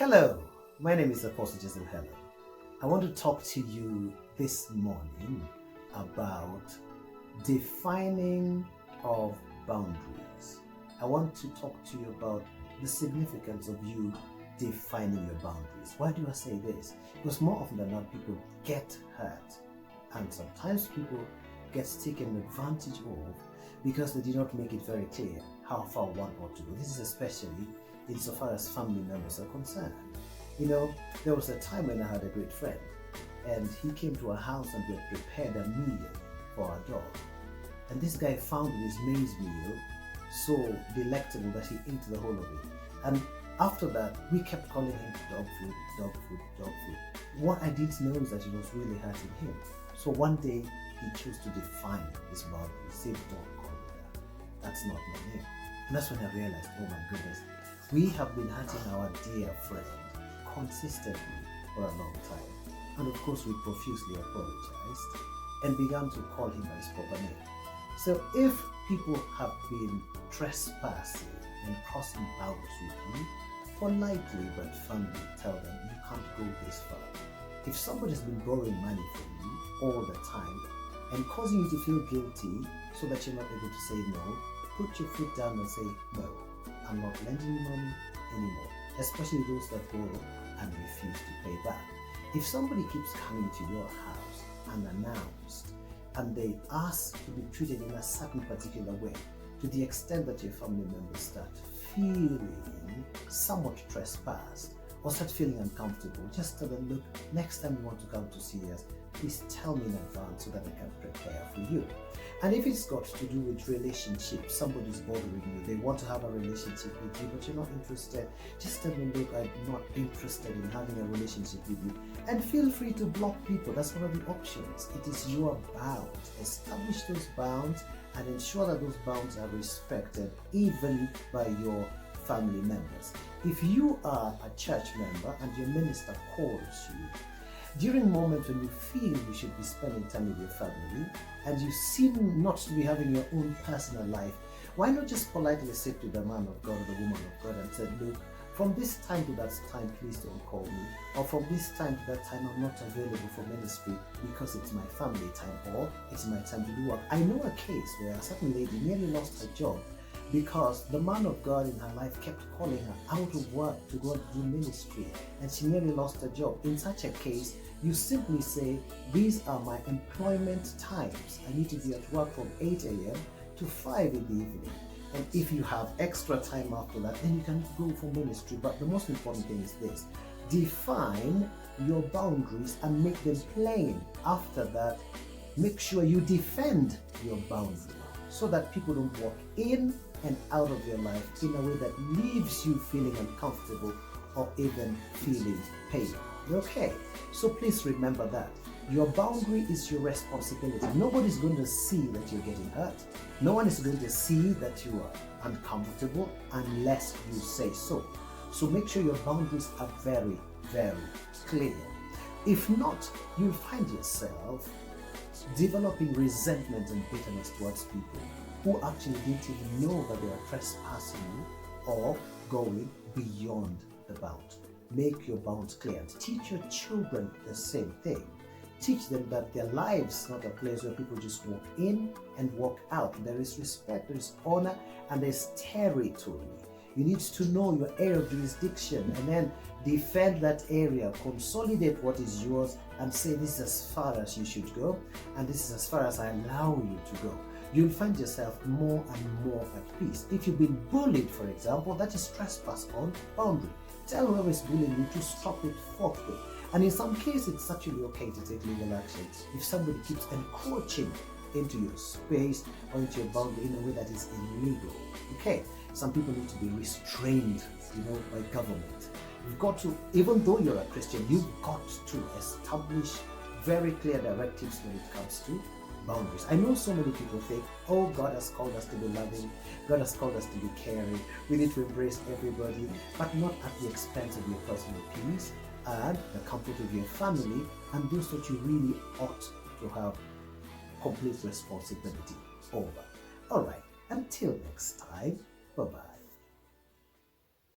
Hello, my name is Apostle JOSEPH HELLON. I want to talk to you this morning about defining of boundaries. I want to talk to you about the significance of you defining your boundaries. Why do I say this? Because more often than not, people get hurt, and sometimes people get taken advantage of because they did not make it very clear how far one ought to go. This is especially insofar as family members are concerned. You know, there was a time when I had a great friend, and he came to our house and we had prepared a meal for our dog. And this guy found his maize meal so delectable that he ate the whole of it. And after that, we kept calling him dog food, dog food, dog food. What I didn't know is that it was really hurting him. So one day, he chose to define his boundary. He said, "Don't call me that. That's not my name." And that's when I realized, oh my goodness, we have been hurting our dear friend consistently for a long time. And of course, we profusely apologized and began to call him by his proper name. So if people have been trespassing and crossing boundaries with you, politely but firmly tell them you can't go this far. If somebody's been borrowing money from you all the time and causing you to feel guilty so that you're not able to say no, put your foot down and say, "No, I'm not lending you money anymore," especially those that borrow and refuse to pay back. If somebody keeps coming to your house unannounced and they ask to be treated in a certain particular way, to the extent that your family members start feeling somewhat trespassed or start feeling uncomfortable, just tell them, "Look, next time you want to come to see us, please tell me in advance so that I can prepare for you." And if it's got to do with relationships, somebody's bothering you, they want to have a relationship with you, but you're not interested, just tell them, "Look, I'm not interested in having a relationship with you." And feel free to block people. That's one of the options. It is your bounds. Establish those bounds and ensure that those bounds are respected even by your family members. If you are a church member and your minister calls you, during moments when you feel you should be spending time with your family and you seem not to be having your own personal life, why not just politely say to the man of God or the woman of God and say, "Look, from this time to that time, please don't call me," or "From this time to that time, I'm not available for ministry because it's my family time or it's my time to do work." I know a case where a certain lady nearly lost her job because the man of God in her life kept calling her out of work to go and do ministry, and she nearly lost her job. In such a case, you simply say, "These are my employment times. I need to be at work from 8 a.m. to 5 in the evening. And if you have extra time after that, then you can go for ministry." But the most important thing is this: define your boundaries and make them plain. After that, make sure you defend your boundary so that people don't walk in and out of your life in a way that leaves you feeling uncomfortable or even feeling pain. Okay, so please remember that your boundary is your responsibility. Nobody's going to see that you're getting hurt. No one is going to see that you are uncomfortable unless you say so. So make sure your boundaries are very, very clear. If not, you'll find yourself developing resentment and bitterness towards people who actually didn't even know that they are trespassing you or going beyond the bound. Make your bounds clear. Teach your children the same thing. Teach them that their lives is not a place where people just walk in and walk out. There is respect, there is honor, and there's territory. You need to know your area of jurisdiction and then defend that area, consolidate what is yours, and say, "This is as far as you should go, and this is as far as I allow you to go." You'll find yourself more and more at peace. If you've been bullied, for example, that is trespass on boundary. Tell whoever is bullying you to stop it forthwith. And in some cases, it's actually okay to take legal action if somebody keeps encroaching into your space or into your boundary in a way that is illegal. Okay, some people need to be restrained, by government. You've got to, even though you're a Christian, you've got to establish very clear directives when it comes to boundaries. I know so many people think, "Oh, God has called us to be loving, God has called us to be caring, we need to embrace everybody," but not at the expense of your personal peace and the comfort of your family and those that you really ought to have complete responsibility over. All right, until next time, bye-bye.